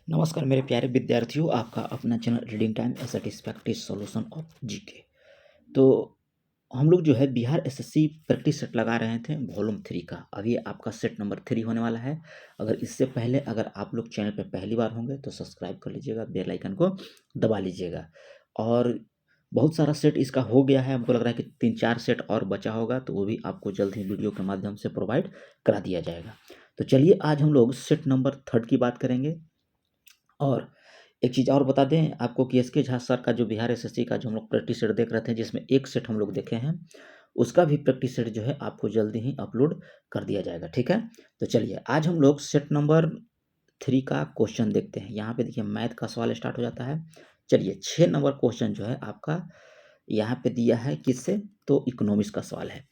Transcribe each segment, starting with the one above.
नमस्कार मेरे प्यारे विद्यार्थियों, आपका अपना channel reading time A satisfactory solution of GK. तो हम लोग जो है बिहार एसएससी प्रैक्टिस सेट लगा रहे थे वॉल्यूम 3 का। अभी आपका सेट नंबर 3 होने वाला है। अगर इससे पहले अगर आप लोग चैनल पे पहली बार होंगे तो सब्सक्राइब कर लीजिएगा, बेल आइकन को दबा लीजिएगा। और बहुत सारा सेट इसका हो गया है, हमको लग रहा है कि 3-4 सेट और बचा होगा, तो वो भी आपको जल्द ही वीडियो के माध्यम से प्रोवाइड करा दिया जाएगा। तो चलिए आज हम लोग सेट नंबर 3 की बात करेंगे। और एक चीज़ और बता दें आपको कि एसके झा सर का जो बिहार एसएससी का जो हम लोग प्रैक्टिस सेट देख रहे थे, जिसमें एक सेट हम लोग देखे हैं, उसका भी प्रैक्टिस सेट जो है आपको जल्दी ही अपलोड कर दिया जाएगा। ठीक है, तो चलिए आज हम लोग सेट नंबर 3 का क्वेश्चन देखते हैं। यहाँ पे देखिए मैथ का सवाल स्टार्ट हो जाता है। चलिए 6 नंबर क्वेश्चन जो है आपका यहाँ पे दिया है किससे, तो इकोनॉमिक्स का सवाल है।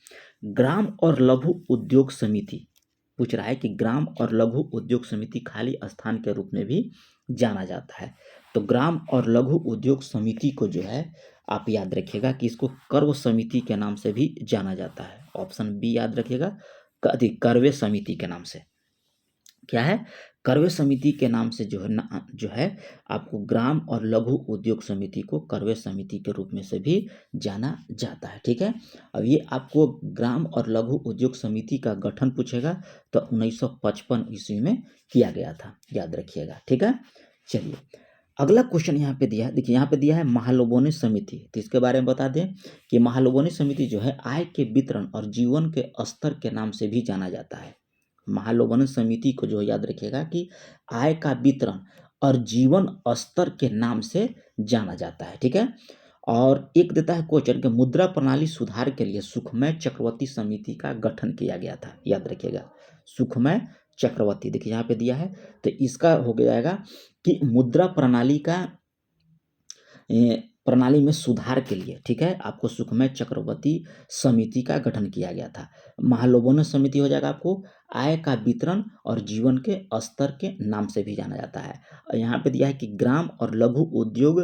ग्राम और लघु उद्योग समिति पूछ रहा है कि ग्राम और लघु उद्योग समिति खाली स्थान के रूप में भी जाना जाता है। तो ग्राम और लघु उद्योग समिति को जो है आप याद रखिएगा कि इसको कर्व समिति के नाम से भी जाना जाता है। ऑप्शन बी याद रखिएगा, कर्वे समिति के नाम से। क्या है, कर्वे समिति के नाम से जो है आपको ग्राम और लघु उद्योग समिति को कर्वे समिति के रूप में से भी जाना जाता है। ठीक है, अब ये आपको ग्राम और लघु उद्योग समिति का गठन पूछेगा तो 1955 ईस्वी में किया गया था, याद रखिएगा। ठीक है, चलिए अगला क्वेश्चन यहाँ पे दिया है। देखिए यहाँ पे दिया है महालोबोनी समिति, तो इसके बारे में बता दें कि महालोबोनी समिति जो है आय के वितरण और जीवन के स्तर के नाम से भी जाना जाता है। महालोबन समिति को जो याद रखिएगा कि आय का वितरण और जीवन स्तर के नाम से जाना जाता है। ठीक है, और एक देता है क्वेश्चन कि मुद्रा प्रणाली सुधार के लिए सुखमय चक्रवर्ती समिति का गठन किया गया था, याद रखिएगा सुखमय चक्रवर्ती। देखिए यहाँ पे दिया है, तो इसका हो जाएगा कि मुद्रा प्रणाली का प्रणाली में सुधार के लिए, ठीक है, आपको सुखमय चक्रवर्ती समिति का गठन किया गया था। महालोबन समिति हो जाएगा आपको आय का वितरण और जीवन के स्तर के नाम से भी जाना जाता है। यहाँ पे दिया है कि ग्राम और लघु उद्योग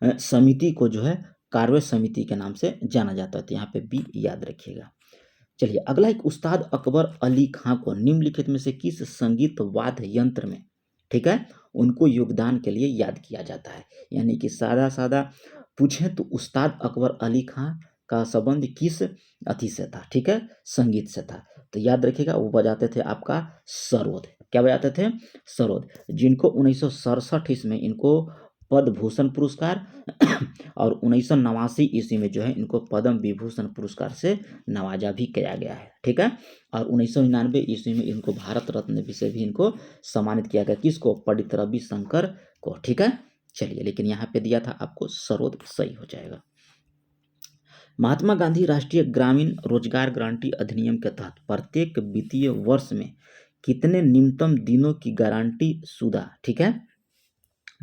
समिति को जो है कार्य समिति के नाम से जाना जाता है, तो यहाँ पे बी याद रखिएगा। चलिए अगला एक उस्ताद अकबर अली खां को निम्नलिखित में से किस संगीत वाद्य यंत्र में, ठीक है, उनको योगदान के लिए याद किया जाता है। यानी कि सादा सादा पूछें तो उस्ताद अकबर अली खां का संबंध किस अथी से था, ठीक है, संगीत से था। तो याद रखिएगा वो बजाते थे आपका सरोद। क्या बजाते थे, सरोद, जिनको 1967 ईस्वी में इनको पद्म भूषण पुरस्कार और 1989 ईस्वी में जो है इनको पद्म विभूषण पुरस्कार से नवाजा भी किया गया है। ठीक है, और 1999 ईस्वी में इनको भारत रत्न से भी इनको सम्मानित किया गया। किसको, पंडित रविशंकर को। ठीक है, चलिए लेकिन यहाँ पे दिया था आपको सरोद, सही हो जाएगा। महात्मा गांधी राष्ट्रीय ग्रामीण रोजगार गारंटी अधिनियम के तहत प्रत्येक वित्तीय वर्ष में कितने न्यूनतम दिनों की गारंटी शुदा, ठीक है,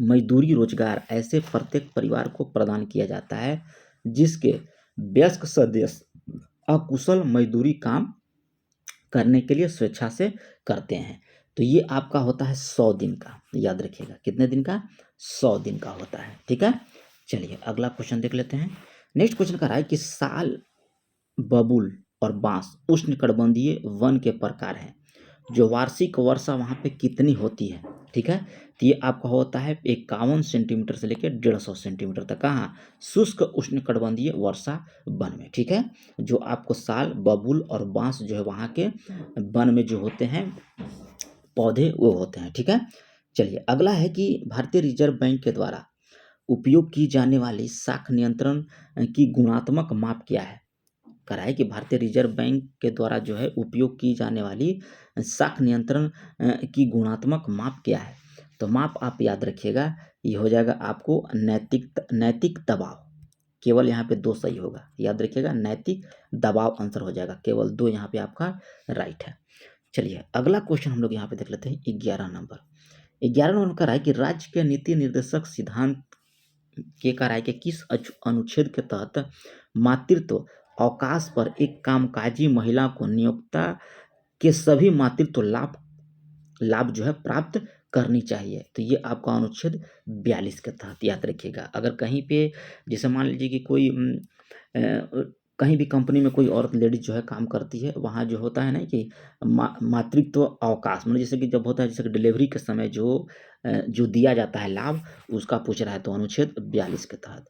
मजदूरी रोजगार ऐसे प्रत्येक परिवार को प्रदान किया जाता है जिसके वयस्क सदस्य अकुशल मजदूरी काम करने के लिए स्वेच्छा से करते हैं। तो ये आपका होता है 100 दिन का, याद रखिएगा कितने दिन का, 100 दिन का होता है। ठीक है, चलिए अगला क्वेश्चन देख लेते हैं। नेक्स्ट क्वेश्चन कह रहा है कि साल, बबूल और बांस उष्णकटिबंधीय वन के प्रकार हैं जो वार्षिक वर्षा वहाँ पे कितनी होती है। ठीक है, तो ये आपका होता है 51 सेंटीमीटर से लेकर 150 सेंटीमीटर तक। कहाँ, शुष्क उष्णकटिबंधीय वर्षा वन में। ठीक है, जो आपको साल, बबूल और बांस जो है वहाँ के वन में जो होते हैं पौधे वो होते हैं। ठीक है, चलिए अगला है कि भारतीय रिजर्व बैंक के द्वारा उपयोग की जाने वाली साख नियंत्रण की गुणात्मक माप क्या है। करा है कि भारतीय रिजर्व बैंक के द्वारा जो है उपयोग की जाने वाली साख नियंत्रण की गुणात्मक माप क्या है। तो माप आप याद रखिएगा, ये हो जाएगा आपको नैतिक दबाव। केवल यहाँ पे 2 सही होगा, याद रखिएगा नैतिक दबाव आंसर हो जाएगा, केवल 2 यहाँ पे आपका राइट है। चलिए अगला क्वेश्चन हम लोग यहाँ पे देख लेते हैं 11 नंबर। 11 नंबर का है कि राज्य के नीति निर्देशक सिद्धांत के कराए के किस अनुच्छेद के तहत मातृत्व अवकाश पर एक कामकाजी महिला को नियोक्ता के सभी मातृत्व लाभ लाभ जो है प्राप्त करनी चाहिए। तो ये आपका अनुच्छेद 42 के तहत, याद रखिएगा। अगर कहीं पे जैसे मान लीजिए कि कोई कहीं भी कंपनी में कोई औरत लेडीज़ जो है काम करती है, वहाँ जो होता है ना कि मातृत्व अवकाश मतलब जैसे कि जब होता है जैसे कि डिलीवरी के समय जो दिया जाता है लाभ, उसका पूछ रहा है तो अनुच्छेद 42 के तहत।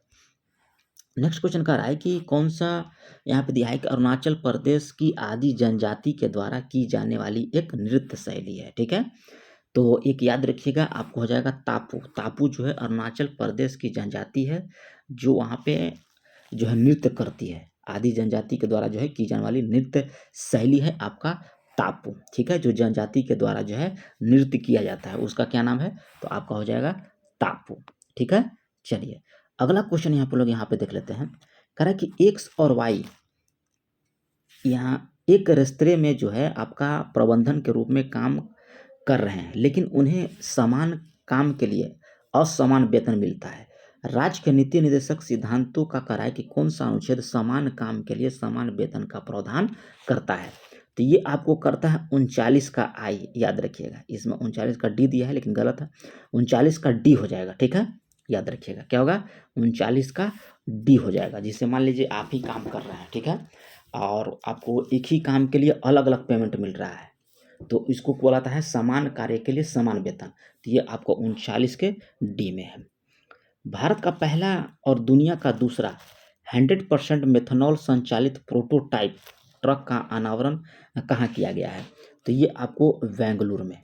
नेक्स्ट क्वेश्चन कह रहा है कि कौन-सा यहाँ पे दिया है कि अरुणाचल प्रदेश की आदि जनजाति के द्वारा की जाने वाली एक नृत्य शैली है, ठीक है? तो एक याद रखिएगा आपको हो जाएगा तापू। तापू जो है अरुणाचल प्रदेश की जनजाति है, जो वहाँ पे जो है नृत्य करती है। आदि जनजाति के द्वारा जो है की जाने वाली नृत्य शैली है आपका तापू, ठीक है? जो जनजाति के द्वारा जो है नृत्य किया जाता है, उसका क्या नाम है? तो आपका हो जाएगा तापू, ठीक है? चलिए, अगला क्वेश्चन यहाँ पे लोग यहाँ पे देख लेते हैं। कह रहा है कि एक्स और वाई यहाँ एक रेस्तरां में जो है आपका प्रबंधन के रूप में काम कर रहे हैं, लेकिन उन्हें समान काम के लिए असमान वेतन मिलता है। राज्य के नीति निर्देशक सिद्धांतों का कह रहा है कि कौन-सा अनुच्छेद समान काम के लिए समान वेतन का प्रावधान करता है? तो ये आपको करता है 39 का आई, याद रखिएगा। इसमें 39 का डी दिया है लेकिन गलत है। 39 का डी हो जाएगा, ठीक है? याद रखिएगा, क्या होगा? 39 का डी हो जाएगा। जैसे मान लीजिए आप ही काम कर रहे हैं, ठीक है? और आपको एक ही काम के लिए अलग-अलग पेमेंट मिल रहा है। तो इसको बोलाता है समान कार्य के लिए समान वेतन। तो ये आपको 39 के डी में है। भारत का पहला और दुनिया का दूसरा 100% मेथनॉल संचालित प्रोटोटाइप ट्रक का अनावरण कहाँ किया गया है? तो ये आपको बेंगलुरु में।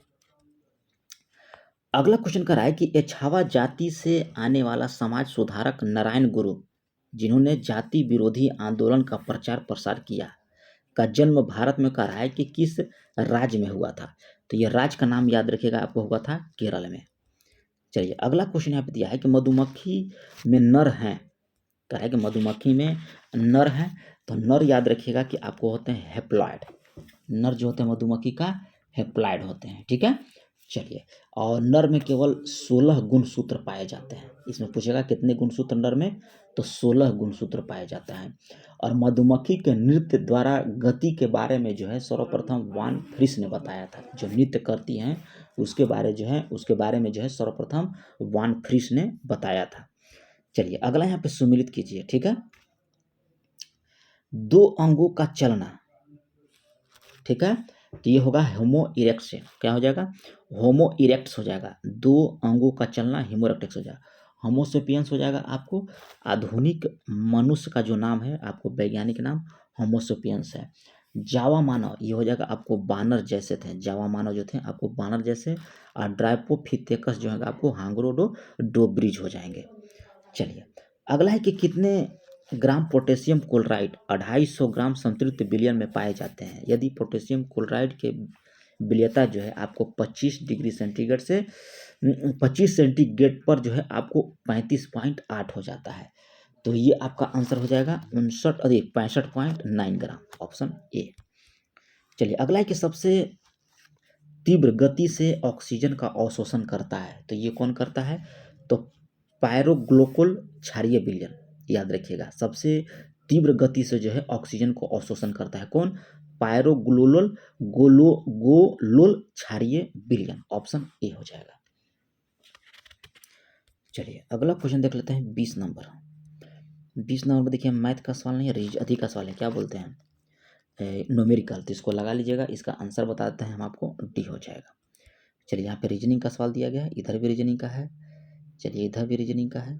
अगला क्वेश्चन कह रहा है कि एछावा जाति से आने वाला समाज सुधारक नारायण गुरु, जिन्होंने जाति विरोधी आंदोलन का प्रचार प्रसार किया, का जन्म भारत में कह रहा है कि किस राज्य में हुआ था? तो ये राज्य का नाम याद रखिएगा आपको हुआ था केरल में। चलिए, अगला क्वेश्चन यहाँ पे दिया है कि मधुमक्खी में नर हैं, कह रहा है कि मधुमक्खी में नर हैं, तो नर याद रखिएगा कि आपको होते हैं हैप्लॉइड। नर जो होते हैं मधुमक्खी का हैप्लॉइड होते हैं, ठीक है? चलिए, और नर में केवल 16 गुणसूत्र पाए जाते हैं। इसमें पूछेगा कितने गुणसूत्र नर में? तो 16 गुणसूत्र पाए जाते हैं। और मधुमक्खी के नृत्य द्वारा गति के बारे में जो है सर्वप्रथम वान फ्रिस ने बताया था। जो नृत्य करती हैं उसके बारे में जो है सर्वप्रथम वान फ्रिस ने बताया था। चलिए, अगला यहाँ पे सुमिलित कीजिए, ठीक है? 2 अंगों का चलना, ठीक है? तो ये होगा होमो इरेक्ट्स। क्या हो जाएगा? होमो इरेक्ट्स हो जाएगा। 2 अंगों का चलना होमो इरेक्ट्स हो जाएगा। होमो सेपियंस हो जाएगा आपको आधुनिक मनुष्य का जो नाम है, आपको वैज्ञानिक नाम होमो सेपियंस है। जावा मानव ये हो जाएगा आपको बानर जैसे थे। जावा मानव जो थे आपको बानर जैसे, और ड्राइपोपिथेकस जो है आपको हांग्रोडोब्रिज हो जाएंगे। चलिए, अगला है कि कितने ग्राम पोटेशियम क्लोराइड 250 ग्राम संतृप्त विलयन में पाए जाते हैं? यदि पोटेशियम क्लोराइड के विलेयता जो है आपको 25 डिग्री सेंटीग्रेड से 25 सेंटीग्रेड पर जो है आपको 35.8 हो जाता है। तो ये आपका आंसर हो जाएगा 65.9 ग्राम, ऑप्शन ए। चलिए, अगला है कि सबसे तीव्र गति से ऑक्सीजन का अवशोषण करता है, तो ये कौन करता है? तो पायरोग्लोकुल क्षारीय विलयन, याद रखिएगा। सबसे तीव्र गति से जो है ऑक्सीजन को अवशोषण करता है कौन? गोलोल क्षारीय विलयन, ऑप्शन ए हो जाएगा। चलिए, अगला क्वेश्चन देख लेते हैं 20 नंबर। 20 नंबर में देखिए मैथ का सवाल नहीं है, अधिक का सवाल है। क्या बोलते हैं? न्यूमेरिकल। तो इसको लगा लीजिएगा, इसका आंसर बताते हैं हम आपको, डी हो जाएगा। चलिए, यहाँ पे रीजनिंग का सवाल दिया गया है, इधर भी रीजनिंग का है। चलिए, इधर भी रीजनिंग का है।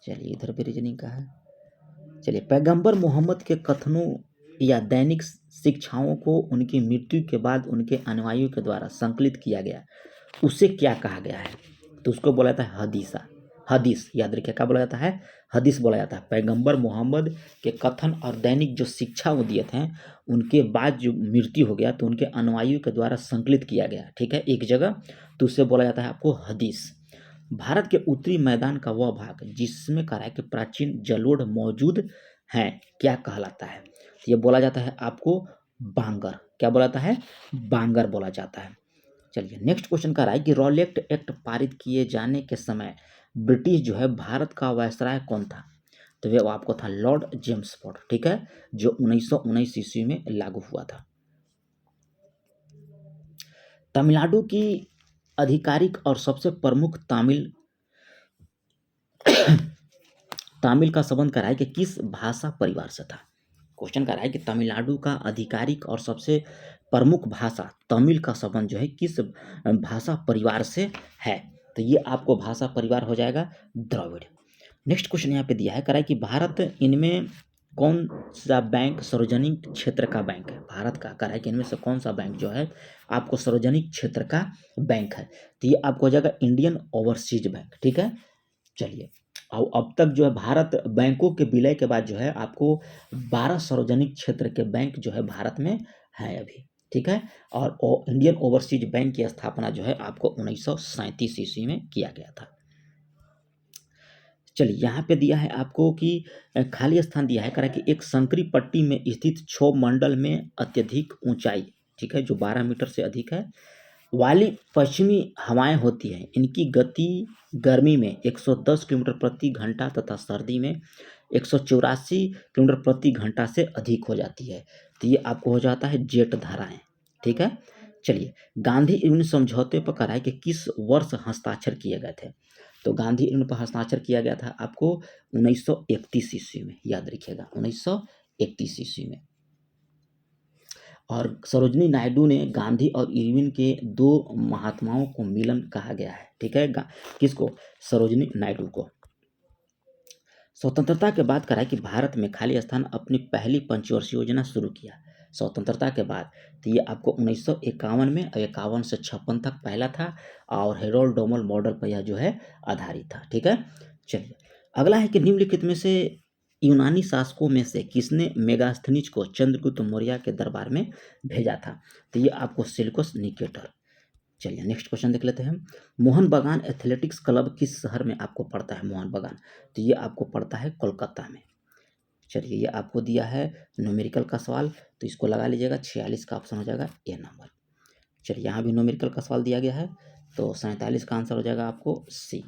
चलिए, इधर भी रीजनिंग का है। चलिए, पैगंबर मोहम्मद के कथनों या दैनिक शिक्षाओं को उनकी मृत्यु के बाद उनके अनुयायियों के द्वारा संकलित किया गया, उसे क्या कहा गया है? तो उसको बोला जाता है हदीसा। हदीस याद रखिए, क्या बोला जाता है? हदीस बोला जाता है। पैगंबर मोहम्मद के कथन और दैनिक जो शिक्षा वो दिए थे, उनके बाद जो मृत्यु हो गया तो उनके अनुयायियों के द्वारा संकलित किया गया, ठीक है, एक जगह, तो उसे बोला जाता है आपको हदीस। भारत के उत्तरी मैदान का वह भाग जिसमें कहा है कि प्राचीन जलोढ़ मौजूद हैं, क्या कहलाता है? तो ये बोला जाता है आपको बांगर। क्या बोला जाता है? बांगर बोला जाता है। चलिए, नेक्स्ट क्वेश्चन का रहा है कि रॉलेट एक्ट पारित किए जाने के समय ब्रिटिश जो है भारत का वायसराय कौन था? तो वो आपको था लॉर्ड जेम्सफोर्ड, ठीक है, जो 1919 ईस्वी में लागू हुआ था। तमिलनाडु की आधिकारिक और सबसे प्रमुख तामिल का संबंध करा है कि किस भाषा परिवार से था। क्वेश्चन कर रहा है कि तमिलनाडु का आधिकारिक और सबसे प्रमुख भाषा तमिल का संबंध जो है किस भाषा परिवार से है। तो ये आपको भाषा परिवार हो जाएगा द्रविड़। नेक्स्ट क्वेश्चन यहाँ पे दिया है, करा है कि भारत इनमें कौन सा बैंक सार्वजनिक क्षेत्र का बैंक है। भारत का करा है कि इनमें से कौन सा बैंक जो है आपको सार्वजनिक क्षेत्र का बैंक है। तो ये आपको हो जाएगा इंडियन ओवरसीज बैंक। ठीक है, चलिए और अब तक जो है भारत बैंकों के विलय के बाद जो है आपको 12 सार्वजनिक क्षेत्र के बैंक जो है भारत में है अभी। ठीक है, और इंडियन ओवरसीज बैंक की स्थापना जो है आपको 1937 ईस्वी में किया गया था। चलिए यहाँ पे दिया है आपको कि खाली स्थान दिया है, करा कि एक संकरी पट्टी में स्थित क्षोभ मंडल में अत्यधिक ऊंचाई, ठीक है, जो 12 मीटर से अधिक है, वाली पश्चिमी हवाएं होती हैं। इनकी गति गर्मी में 110 किलोमीटर प्रति घंटा तथा सर्दी में 184 किलोमीटर प्रति घंटा से अधिक हो जाती है। तो ये आपको हो जाता है जेट धाराएं। ठीक है, चलिए गांधी इर्विन समझौते पर करा है कि किस वर्ष हस्ताक्षर किए गए थे। तो गांधी इर्विन पर हस्ताक्षर किया गया था आपको 1931 ईस्वी में, याद रखिएगा 1931 ईस्वी में। और सरोजनी नायडू ने गांधी और इरविन के दो महात्माओं को मिलन कहा गया है। ठीक है, किसको? सरोजनी नायडू को। स्वतंत्रता के बाद करा कि भारत में खाली स्थान अपनी पहली पंचवर्षीय योजना शुरू किया स्वतंत्रता के बाद। तो ये आपको 1951 में, 51 से 56 तक पहला था और हेरोल्ड डोमल मॉडल पर यह जो है आधारित था। ठीक है, चलिए अगला है कि निम्नलिखित में से यूनानी शासकों में से किसने मेगास्थनीज को चंद्रगुप्त मौर्य के दरबार में भेजा था। तो ये आपको सिल्कस निकेटर। चलिए नेक्स्ट क्वेश्चन देख लेते हैं हम। मोहन बागान एथलेटिक्स क्लब किस शहर में आपको पड़ता है? मोहन बागान, तो ये आपको पड़ता है कोलकाता में। चलिए ये आपको दिया है न्यूमेरिकल का सवाल, तो इसको लगा लीजिएगा, 46 का ऑप्शन हो जाएगा ए नंबर। चलिए यहाँ भी न्यूमेरिकल का सवाल दिया गया है, तो 47 का आंसर हो जाएगा आपको सी।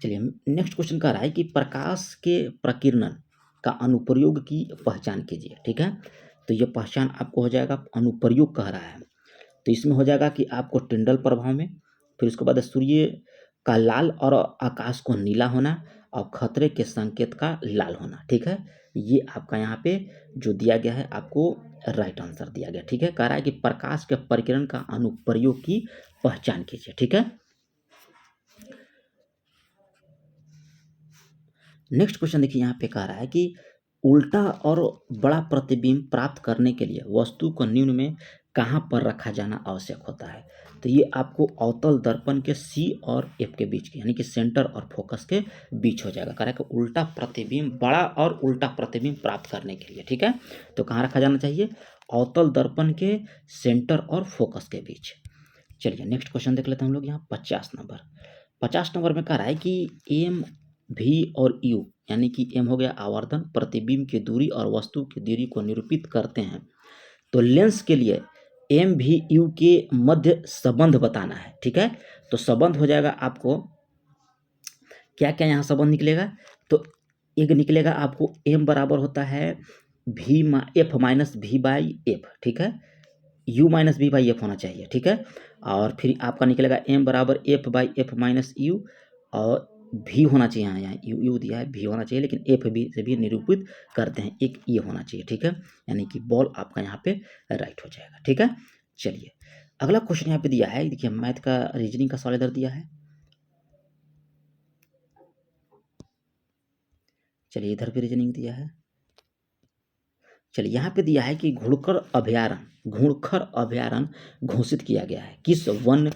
चलिए नेक्स्ट क्वेश्चन कह रहा है कि प्रकाश के प्रकीर्णन का अनुप्रयोग की पहचान कीजिए। ठीक है, तो ये पहचान आपको हो जाएगा, अनुप्रयोग कह रहा है, तो इसमें हो जाएगा कि आपको टिंडल प्रभाव में, फिर उसके बाद सूर्य का लाल और आकाश को नीला होना और खतरे के संकेत का लाल होना। ठीक है, ये आपका यहाँ पे जो दिया गया है आपको राइट आंसर दिया गया। ठीक है, कह रहा है कि प्रकाश के प्रकीर्णन का अनुप्रयोग की पहचान कीजिए। ठीक है, नेक्स्ट क्वेश्चन देखिए, यहाँ पे कह रहा है कि उल्टा और बड़ा प्रतिबिंब प्राप्त करने के लिए वस्तु को निम्न में कहाँ पर रखा जाना आवश्यक होता है। तो ये आपको अवतल दर्पण के सी और एफ के बीच के, यानी कि सेंटर और फोकस के बीच हो जाएगा। कह रहा है कि उल्टा प्रतिबिंब, बड़ा और उल्टा प्रतिबिंब प्राप्त करने के लिए। ठीक है, तो कहाँ रखा जाना चाहिए? अवतल दर्पण के सेंटर और फोकस के बीच। चलिए नेक्स्ट क्वेश्चन देख लेते हैं हम लोग यहाँ 50 नंबर। 50 नंबर में कह रहा है कि एम भी और यू, यानी कि एम हो गया आवर्धन, प्रतिबिंब की दूरी और वस्तु की दूरी को निरूपित करते हैं। तो लेंस के लिए एम भी यू के मध्य संबंध बताना है। ठीक है, तो संबंध हो जाएगा आपको क्या क्या, यहाँ संबंध निकलेगा, तो एक निकलेगा आपको एम बराबर होता है B F minus B by F. ठीक है, U minus B by F होना चाहिए। ठीक है, और फिर आपका निकलेगा एम बराबर F by F minus you, और भी होना चाहिए, यहाँ यू यू दिया है, भी होना चाहिए, लेकिन एफ भी से भी निरूपित करते हैं, एक ये होना चाहिए। ठीक है, यानी कि बॉल आपका यहाँ पे राइट हो जाएगा। ठीक है, चलिए अगला क्वेश्चन यहाँ पे दिया है, देखिए मैथ का रीजनिंग का सवाल इधर दिया है। चलिए इधर भी रीजनिंग दिया है। चलिए यहाँ पे दिया है कि घुड़खर अभयारण्य घोषित किया गया है। किस वन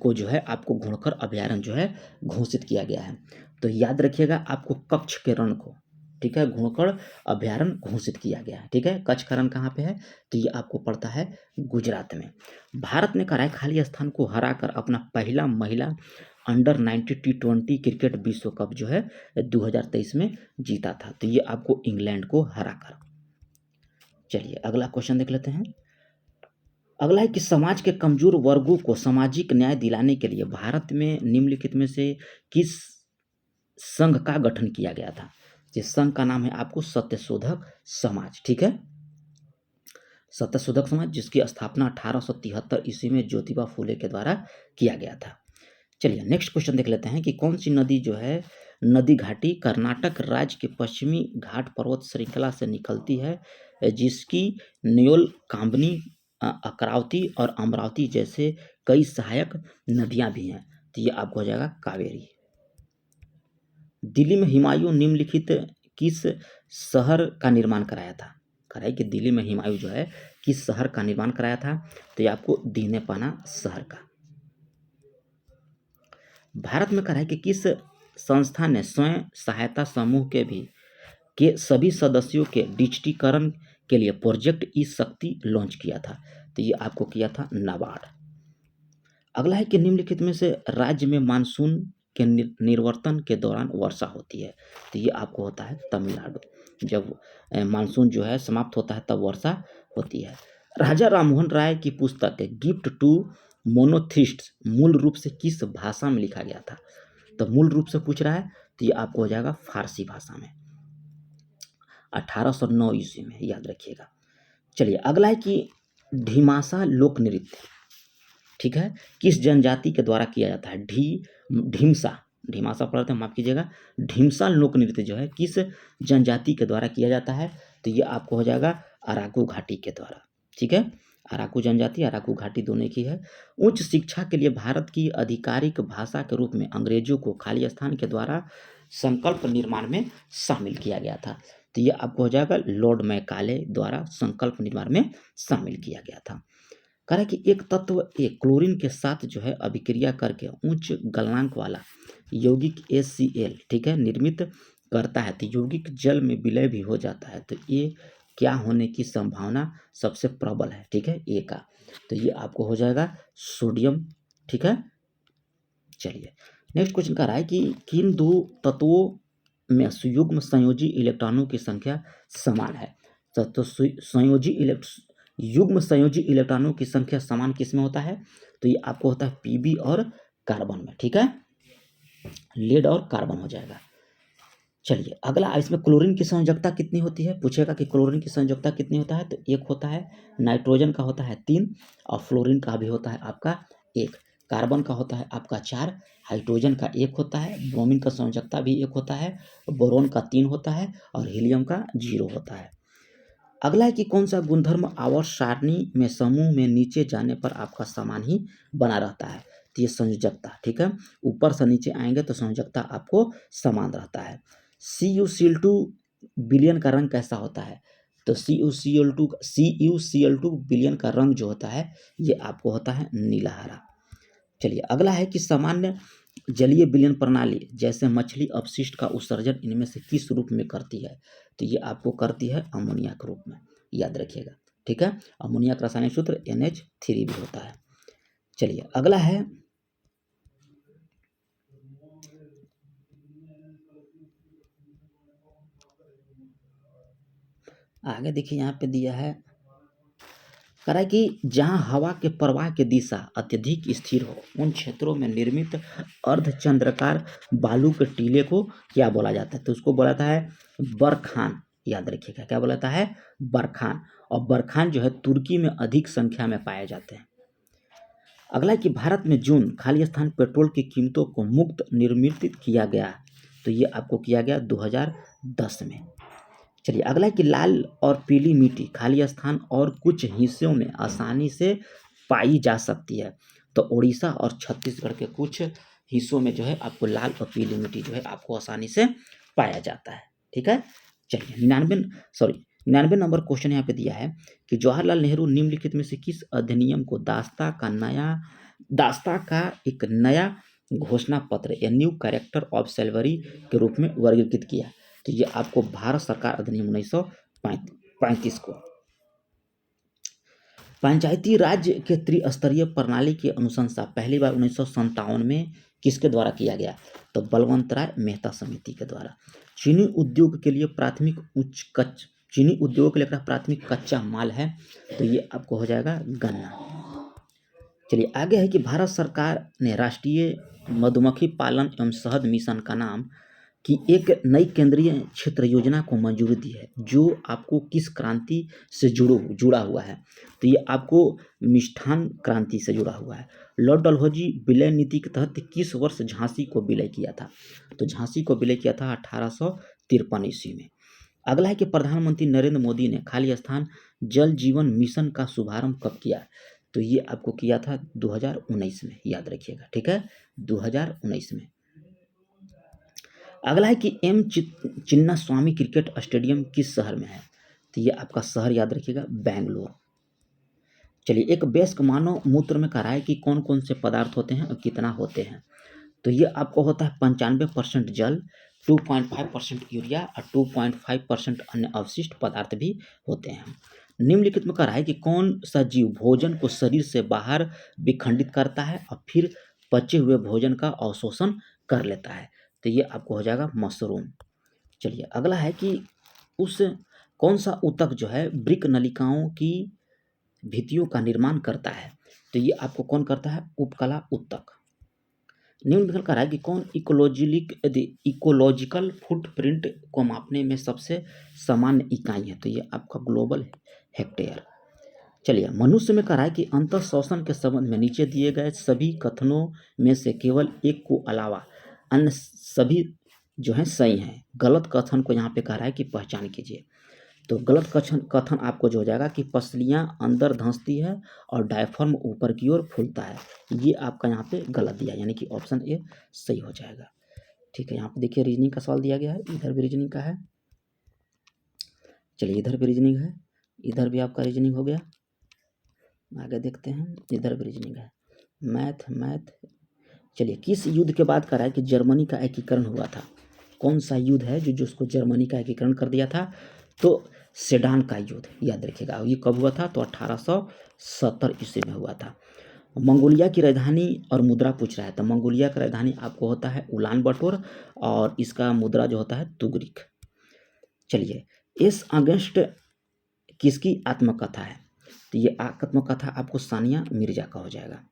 को जो है आपको घुड़खर अभयारण्य जो है घोषित किया गया है। तो याद रखिएगा आपको कच्छ के रण को, ठीक है, घुड़खर अभयारण्य घोषित किया गया है। ठीक है, कच्छ का रण कहाँ पे है? तो ये आपको पड़ता है गुजरात में। भारत ने कराए खाली स्थान को हराकर अपना पहला महिला अंडर 90 T20 क्रिकेट विश्व कप जो है 2023 में जीता था। तो ये आपको इंग्लैंड को हराकर। चलिए अगला क्वेश्चन देख लेते हैं। अगला है कि समाज के कमजोर वर्गों को सामाजिक न्याय दिलाने के लिए भारत में निम्नलिखित में से किस संघ का गठन किया गया था? जिस संघ का नाम है आपको सत्यशोधक समाज। ठीक है, सत्यशोधक समाज जिसकी स्थापना 1873 ईस्वी में ज्योतिबा फूले के द्वारा किया गया था। चलिए नेक्स्ट क्वेश्चन देख लेते हैं कि कौन सी नदी जो है नदी घाटी कर्नाटक राज्य के पश्चिमी घाट पर्वत श्रृंखला से निकलती है, जिसकी न्योल कांबनी अकरावती और अमरावती जैसे कई सहायक नदियां भी हैं। तो ये आपको हो जाएगा कावेरी। दिल्ली में हुमायूं निम्नलिखित किस शहर का निर्माण कराया था? कराई कि दिल्ली में हुमायूं जो है किस शहर का निर्माण कराया था? तो ये आपको दीने पाना शहर का। भारत में कराई कि किस संस्था ने स्वयं सहायता समूह के सभी सदस्यों के डिजिटीकरण के लिए प्रोजेक्ट ई शक्ति लॉन्च किया था? तो ये आपको किया था नाबार्ड। अगला है कि निम्नलिखित में से राज्य में मानसून के निर्वर्तन के दौरान वर्षा होती है? तो ये आपको होता है तमिलनाडु। जब मानसून जो है समाप्त होता है तब वर्षा होती है। राजा राममोहन राय की पुस्तक गिफ्ट टू मोनोथिस्ट्स मूल रूप से किस भाषा में लिखा गया था? तो मूल रूप से पूछ रहा है तो ये आपको हो जाएगा फारसी भाषा में, 1809 ईस्वी में, याद रखिएगा। चलिए अगला है कि ढीमासा लोक नृत्य, ठीक है, किस जनजाति के द्वारा किया जाता है? ढीमसा, ढीमासा पढ़ते हैं, माफ कीजिएगा, ढीमसा लोक नृत्य जो है किस जनजाति के द्वारा किया जाता है? तो ये आपको हो जाएगा अराकू घाटी के द्वारा, ठीक है। अराकू जनजाति अराकू घाटी दोनों की है। उच्च शिक्षा के लिए भारत की आधिकारिक भाषा के रूप में अंग्रेजों को खालिस्तान के द्वारा संकल्प निर्माण में शामिल किया गया था। तो ये आपको हो जाएगा लॉर्ड मैकाले द्वारा संकल्प निर्माण में शामिल किया गया था। कह रहा है कि एक तत्व एक क्लोरीन के साथ जो है अभिक्रिया करके उच्च गलनांक वाला यौगिक HCl, ठीक है, निर्मित करता है तो यौगिक जल में विलय भी हो जाता है। तो ये क्या होने की संभावना सबसे प्रबल है? ठीक है, ए का। तो ये आपको हो जाएगा सोडियम, ठीक है। चलिए नेक्स्ट क्वेश्चन कह रहा है कि किन दो तत्वों में संयुग्म संयोजी इलेक्ट्रॉनों की संख्या समान है? तो युग्म संयोजी इलेक्ट्रॉनों की संख्या समान किस में होता है? तो ये आपको होता है Pb और कार्बन में, ठीक है, लेड और कार्बन हो जाएगा। चलिए अगला, इसमें क्लोरीन की संयोजकता कितनी होती है? पूछेगा कि क्लोरीन की संयोजकता कितनी होता है? तो एक होता है, नाइट्रोजन का होता है 3 और फ्लोरीन का भी होता है आपका 1, कार्बन का होता है आपका 4, हाइड्रोजन का 1 होता है, ब्रोमीन का संयोजकता भी 1 होता है, बोरोन का 3 होता है और हीलियम का 0 होता है। अगला है कि कौन सा गुणधर्म आवर्त सारणी में समूह में नीचे जाने पर आपका समान ही बना रहता है? तो ये संयोजकता, ठीक है, ऊपर से नीचे आएंगे तो संयोजकता आपको समान रहता है। CuCl2 विलयन का रंग कैसा होता है? तो CuCl2 विलयन का रंग जो होता है ये आपको होता है नीला हरा। चलिए अगला है कि सामान्य जलीय विलयन प्रणाली जैसे मछली अपशिष्ट का उत्सर्जन इनमें से किस रूप में करती है? तो ये आपको करती है अमोनिया के रूप में, याद रखिएगा, ठीक है। अमोनिया का रासायनिक सूत्र NH3 भी होता है। चलिए अगला है, आगे देखिए यहाँ पे दिया है, कह रहा है कि जहाँ हवा के प्रवाह की दिशा अत्यधिक स्थिर हो उन क्षेत्रों में निर्मित अर्धचंद्राकार बालू के टीले को क्या बोला जाता है? तो उसको बोला जाता है बरखान, याद रखिएगा, क्या बोला जाता है? बरखान। और बरखान जो है तुर्की में अधिक संख्या में पाए जाते हैं। अगला है कि भारत में जून खालिस्तान पेट्रोल की कीमतों को मुक्त निर्मित किया गया, तो ये आपको किया गया 2010 में। चलिए अगला है कि लाल और पीली मिट्टी खालिस्तान और कुछ हिस्सों में आसानी से पाई जा सकती है। तो उड़ीसा और छत्तीसगढ़ के कुछ हिस्सों में जो है आपको लाल और पीली मिट्टी जो है आपको आसानी से पाया जाता है, ठीक है। चलिए 99 नंबर क्वेश्चन यहाँ पे दिया है कि जवाहरलाल नेहरू निम्नलिखित में से किस अधिनियम को दास्ता का एक नया घोषणा पत्र या न्यू कैरेक्टर ऑफ सेल्वरी के रूप में वर्गीकृत किया? तो ये आपको भारत सरकार अधिनियम 1935 को। पंचायती राज के त्रिस्तरीय प्रणाली की अनुशंसा पहली बार 1957 में किसके द्वारा किया गया? तो बलवंत राय मेहता समिति के द्वारा। चीनी उद्योग के लिए प्राथमिक कच्चा माल है, तो ये आपको हो जाएगा गन्ना। चलिए आगे है कि भारत सरकार ने राष्ट्रीय मधुमक्खी पालन एवं शहद मिशन का नाम कि एक नई केंद्रीय क्षेत्र योजना को मंजूरी दी है जो आपको किस क्रांति से जुड़ा हुआ है। तो ये आपको मिष्ठान क्रांति से जुड़ा हुआ है। लॉर्ड डलहौजी विलय नीति के तहत किस वर्ष झांसी को विलय किया था? तो झांसी को विलय किया था 1853 ईस्वी में। अगला है कि प्रधानमंत्री नरेंद्र मोदी ने खाली स्थान जल जीवन मिशन का शुभारंभ कब किया? तो ये आपको किया था 2019 में, याद रखिएगा, ठीक है, 2019 में। अगला है कि एम चिन्ना स्वामी क्रिकेट स्टेडियम किस शहर में है? तो ये आपका शहर याद रखिएगा, बेंगलोर। चलिए, एक वयस्क मानव मूत्र में कराए कि कौन कौन से पदार्थ होते हैं और कितना होते हैं? तो ये आपको होता है 95% जल, 2.5% यूरिया और 2.5% अन्य अवशिष्ट पदार्थ भी होते हैं। निम्नलिखित में कराए कि कौन सा जीव भोजन को शरीर से बाहर विखंडित करता है और फिर पचे हुए भोजन का अवशोषण कर लेता है? तो ये आपको हो जाएगा मशरूम। चलिए, अगला है कि उस कौन सा ऊतक जो है वृक्क नलिकाओं की भित्तियों का निर्माण करता है? तो ये आपको कौन करता है? उपकला ऊतक। निम्नलिखित का है कि कौन इकोलॉजिकल फुटप्रिंट को मापने में सबसे सामान्य इकाई है? तो ये आपका ग्लोबल हेक्टेयर। चलिए, मनुष्य में कहा है कि अंतः श्वसन के संबंध में नीचे दिए गए सभी कथनों में से केवल एक को अलावा अन्य सभी जो हैं सही हैं। गलत कथन को यहाँ पे कह रहा है कि पहचान कीजिए। तो गलत कथन आपको जो हो जाएगा कि पसलियाँ अंदर धंसती है और डायफ्राम ऊपर की ओर फूलता है। ये आपका यहाँ पे गलत दिया, यानी कि ऑप्शन ए सही हो जाएगा। ठीक है, यहाँ पे देखिए रीजनिंग का सवाल दिया गया है, इधर भी रीजनिंग का है। चलिए, इधर भी रीजनिंग है, इधर भी आपका रीजनिंग हो गया। आगे देखते हैं, इधर भी रीजनिंग है, मैथ। चलिए, किस युद्ध के बाद कहा है कि जर्मनी का एकीकरण हुआ था? कौन सा युद्ध है जो उसको जर्मनी का एकीकरण कर दिया था? तो सेडान का युद्ध, याद रखिएगा। ये कब हुआ था? तो 1870 ईस्वी में हुआ था। मंगोलिया की राजधानी और मुद्रा पूछ रहा है, तो मंगोलिया का राजधानी आपको होता है उलान बटोर और इसका मुद्रा जो होता है तुगरिक। चलिए, इस अगस्त किसकी आत्मकथा है? तो ये आत्मकथा आपको सानिया मिर्जा का हो जाएगा।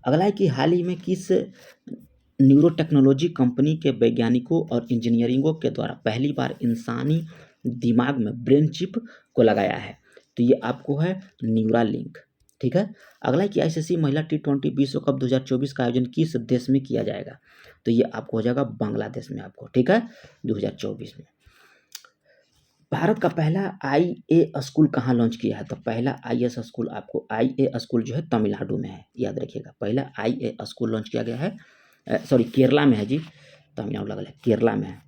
अगला है कि हाल ही में किस न्यूरो टेक्नोलॉजी कंपनी के वैज्ञानिकों और इंजीनियरिंगों के द्वारा पहली बार इंसानी दिमाग में ब्रेन चिप को लगाया है? तो ये आपको है न्यूरालिंक। ठीक है, अगला है कि आईसीसी महिला T20 विश्व कप 2024 का आयोजन किस देश में किया जाएगा? तो ये आपको हो जाएगा बांग्लादेश में आपको, ठीक है, 2024 में। भारत का पहला आईए स्कूल कहाँ लॉन्च किया है? तो पहला आईएएस स्कूल आपको आईए स्कूल जो है तमिलनाडु में है, याद रखिएगा। पहला आईए स्कूल लॉन्च किया गया है, सॉरी केरला में है जी, तमिलनाडु लगा है, केरला में है।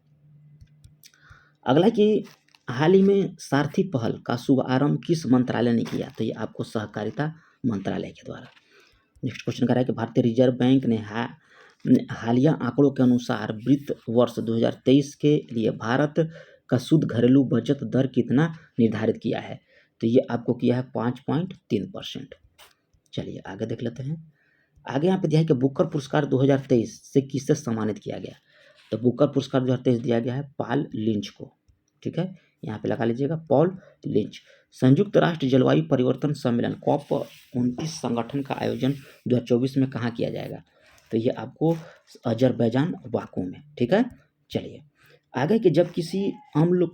अगला है कि हाल ही में सारथी पहल का शुभारंभ किस मंत्रालय ने किया? तो ये आपको सहकारिता मंत्रालय के द्वारा। नेक्स्ट क्वेश्चन कर रहा है कि भारतीय रिजर्व बैंक ने हालिया आंकड़ों के अनुसार वित्त वर्ष 2023 के लिए भारत का शुद्ध घरेलू बचत दर कितना निर्धारित किया है? तो ये आपको किया है 5.3%। चलिए, आगे देख लेते हैं। आगे यहाँ पे दिया है कि बुकर पुरस्कार 2023 से किससे सम्मानित किया गया? तो बुकर पुरस्कार 2023 दिया गया है पॉल लिंच को। ठीक है, यहाँ पे लगा लीजिएगा पॉल लिंच। संयुक्त राष्ट्र जलवायु परिवर्तन सम्मेलन COP29 संगठन का आयोजन 2024 में कहाँ किया जाएगा? तो ये आपको अजरबैजान बाकू में। ठीक है, चलिए आगे कि जब किसी अम्ल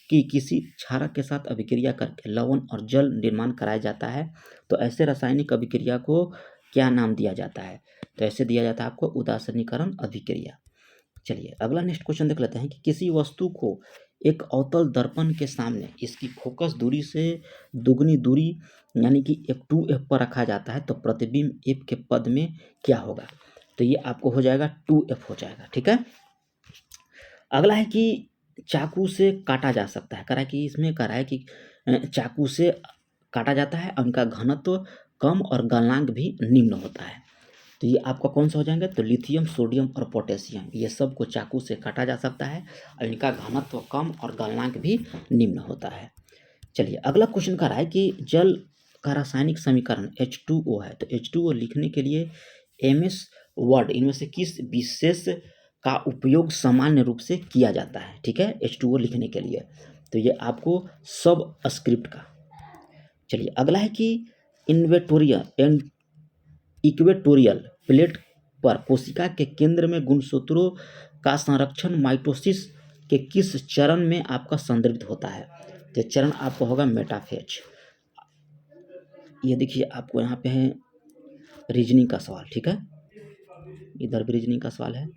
की किसी क्षारक के साथ अभिक्रिया करके लवण और जल निर्माण कराया जाता है तो ऐसे रासायनिक अभिक्रिया को क्या नाम दिया जाता है? तो ऐसे दिया जाता है आपको उदासीनीकरण अभिक्रिया। चलिए, अगला नेक्स्ट क्वेश्चन देख लेते हैं कि किसी वस्तु को एक अवतल दर्पण के सामने इसकी फोकस दूरी से दुगनी दूरी यानी कि f2f पर रखा जाता है तो प्रतिबिंब f के पद में क्या होगा? तो ये आपको हो जाएगा 2f हो जाएगा। ठीक है, अगला है कि चाकू से काटा जा सकता है, कह रहा है कि इसमें कह रहा है कि चाकू से काटा जाता है, उनका घनत्व कम और गलनांक भी निम्न होता है। तो ये आपका कौन सा हो जाएंगे? तो लिथियम, सोडियम और पोटेशियम, ये सब को चाकू से काटा जा सकता है और इनका घनत्व कम और गलनांक भी निम्न होता है। चलिए, अगला क्वेश्चन कह रहा है कि जल का रासायनिक समीकरण H2O है, तो H2O लिखने के लिए MS वर्ड इनमें से किस विशेष का उपयोग सामान्य रूप से किया जाता है? ठीक है, H2O लिखने के लिए तो ये आपको सब स्क्रिप्ट का। चलिए, अगला है कि इक्वेटोरियल प्लेट पर कोशिका के केंद्र में गुणसूत्रों का संरक्षण माइटोसिस के किस चरण में आपका संदर्भित होता है? तो चरण आपका होगा मेटाफेज। ये देखिए आपको यहाँ पे है रीजनिंग का सवाल, ठीक है, इधर भी रीजनिंग का सवाल है।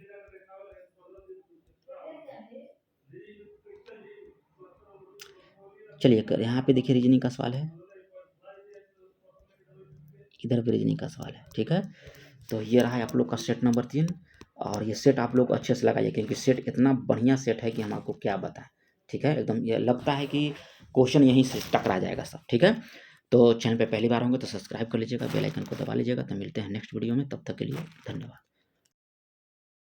चलिए कर यहाँ पे देखिए रीजनिंग का सवाल है, इधर भी रीजनिंग का सवाल है, ठीक है। तो ये रहा है आप लोग का सेट नंबर 3 और ये सेट आप लोग अच्छे से लगाइए क्योंकि सेट इतना बढ़िया सेट है कि हम आपको क्या बताएं, ठीक है। एकदम ये लगता है कि क्वेश्चन यहीं से टकरा जाएगा सब, ठीक है। तो चैनल पे पहली बार होंगे तो सब्सक्राइब कर लीजिएगा, बेल आइकन को दबा लीजिएगा। तो मिलते हैं नेक्स्ट वीडियो में, तब तक के लिए धन्यवाद।